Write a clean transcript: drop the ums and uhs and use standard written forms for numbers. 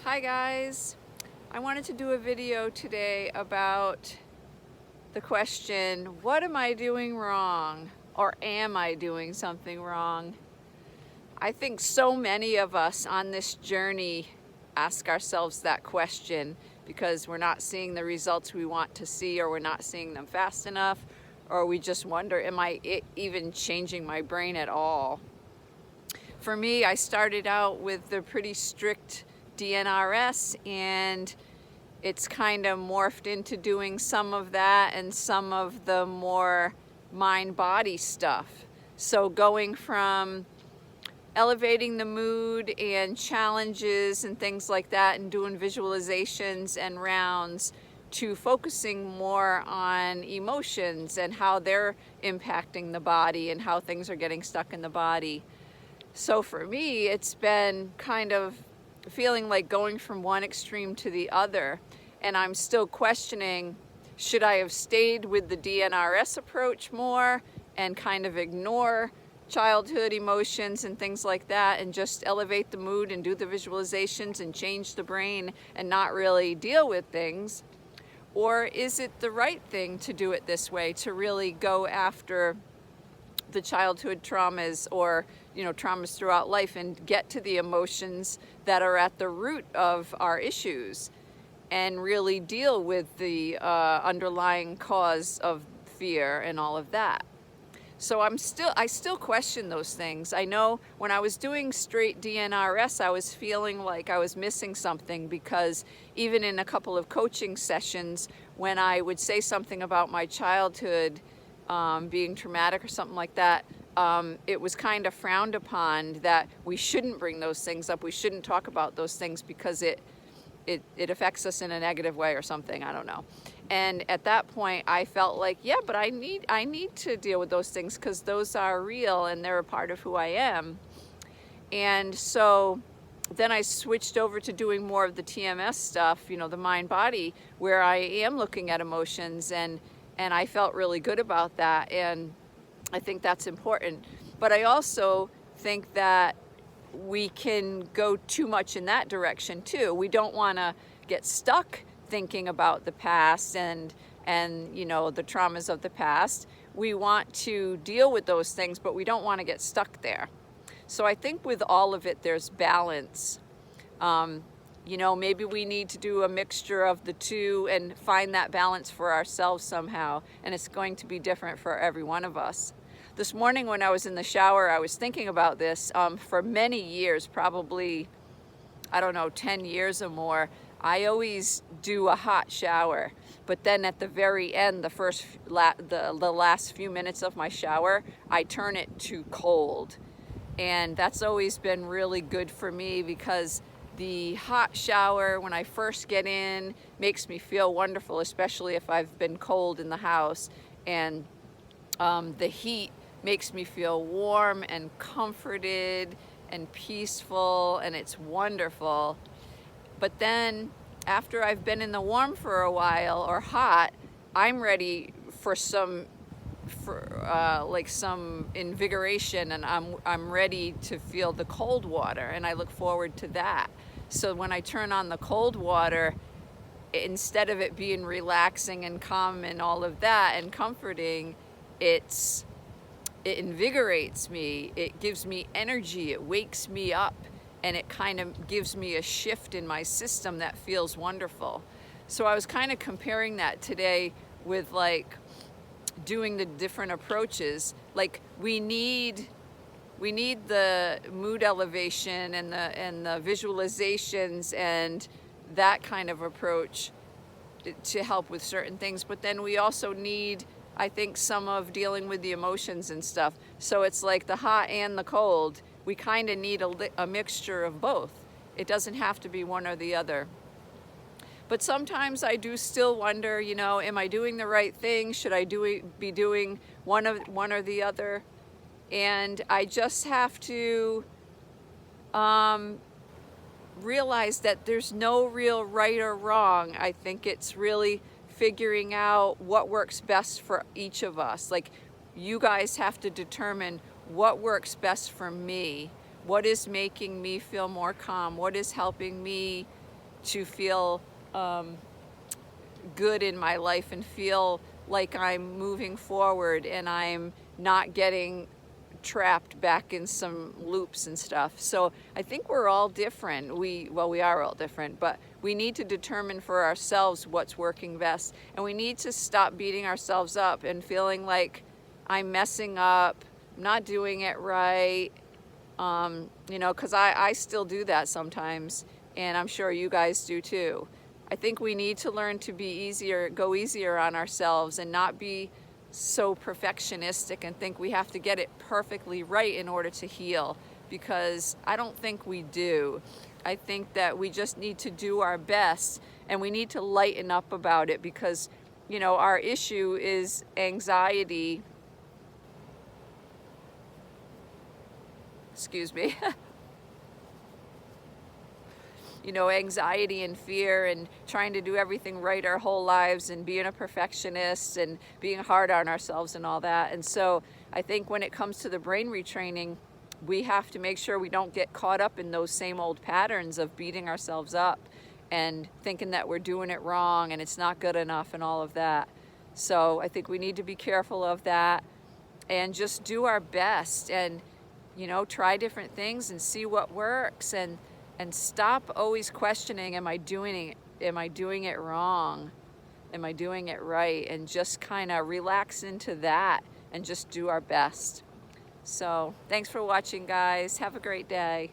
Hi guys, I wanted to do a video today about the question, what am I doing wrong? Or am I doing something wrong? I think so many of us on this journey ask ourselves that question because we're not seeing the results we want to see, or we're not seeing them fast enough, or we just wonder, am I even changing my brain at all? For me, I started out with the pretty strict DNRS, and it's kind of morphed into doing some of that and some of the more mind-body stuff. So going from elevating the mood and challenges and things like that and doing visualizations and rounds to focusing more on emotions and how they're impacting the body and how things are getting stuck in the body. So for me, it's been kind of feeling like going from one extreme to the other, and I'm still questioning, should I have stayed with the DNRS approach more and kind of ignore childhood emotions and things like that and just elevate the mood and do the visualizations and change the brain and not really deal with things? Or is it the right thing to do it this way, to really go after the childhood traumas, or traumas throughout life, and get to the emotions that are at the root of our issues and really deal with the underlying cause of fear and all of that? So I still question those things. I know when I was doing straight DNRS, I was feeling like I was missing something, because even in a couple of coaching sessions, when I would say something about my childhood being traumatic or something like that, it was kind of frowned upon, that we shouldn't bring those things up, we shouldn't talk about those things because it affects us in a negative way or something, I don't know. And at that point I felt like, yeah, but I need to deal with those things because those are real and they're a part of who I am. And so then I switched over to doing more of the TMS stuff, the mind body, where I am looking at emotions, and I felt really good about that, and I think that's important. But I also think that we can go too much in that direction too. We don't want to get stuck thinking about the past and the traumas of the past. We want to deal with those things, but we don't want to get stuck there. So I think with all of it, there's balance. Maybe we need to do a mixture of the two and find that balance for ourselves somehow, and it's going to be different for every one of us. This morning when I was in the shower, I was thinking about this. For many years, probably, 10 years or more, I always do a hot shower, but then at the very end, the last few minutes of my shower, I turn it to cold. And that's always been really good for me, because the hot shower, when I first get in, makes me feel wonderful, especially if I've been cold in the house. And the heat makes me feel warm and comforted and peaceful, and it's wonderful. But then after I've been in the warm for a while, or hot, I'm ready for some invigoration, and I'm ready to feel the cold water, and I look forward to that. So when I turn on the cold water, instead of it being relaxing and calm and all of that and comforting, it invigorates me, it gives me energy, it wakes me up, and it kind of gives me a shift in my system that feels wonderful. So I was kind of comparing that today with doing the different approaches. Like we need the mood elevation and the visualizations and that kind of approach to help with certain things, but then we also need, I think, some of dealing with the emotions and stuff. So it's like the hot and the cold. We kind of need a mixture of both. It doesn't have to be one or the other. But sometimes I do still wonder, am I doing the right thing? Should I be doing one or the other? And I just have to realize that there's no real right or wrong. I think it's really figuring out what works best for each of us. Like, you guys have to determine what works best for me, what is making me feel more calm, what is helping me to feel good in my life and feel like I'm moving forward and I'm not getting trapped back in some loops and stuff. So I think we're all different. We are all different, but we need to determine for ourselves what's working best, and we need to stop beating ourselves up and feeling like I'm messing up, not doing it right. You know, because I still do that sometimes, and I'm sure you guys do too. I think we need to learn to be go easier on ourselves and not be so perfectionistic and think we have to get it perfectly right in order to heal, because I don't think we do. I think that we just need to do our best, and we need to lighten up about it, because, you know, our issue is anxiety. Excuse me. You know, anxiety and fear and trying to do everything right our whole lives and being a perfectionist and being hard on ourselves and all that. And so I think when it comes to the brain retraining, we have to make sure we don't get caught up in those same old patterns of beating ourselves up and thinking that we're doing it wrong and it's not good enough and all of that. So I think we need to be careful of that and just do our best and, you know, try different things and see what works, and stop always questioning, am I doing it wrong? Am I doing it right? And just kind of relax into that and just do our best. So thanks for watching, guys. Have a great day.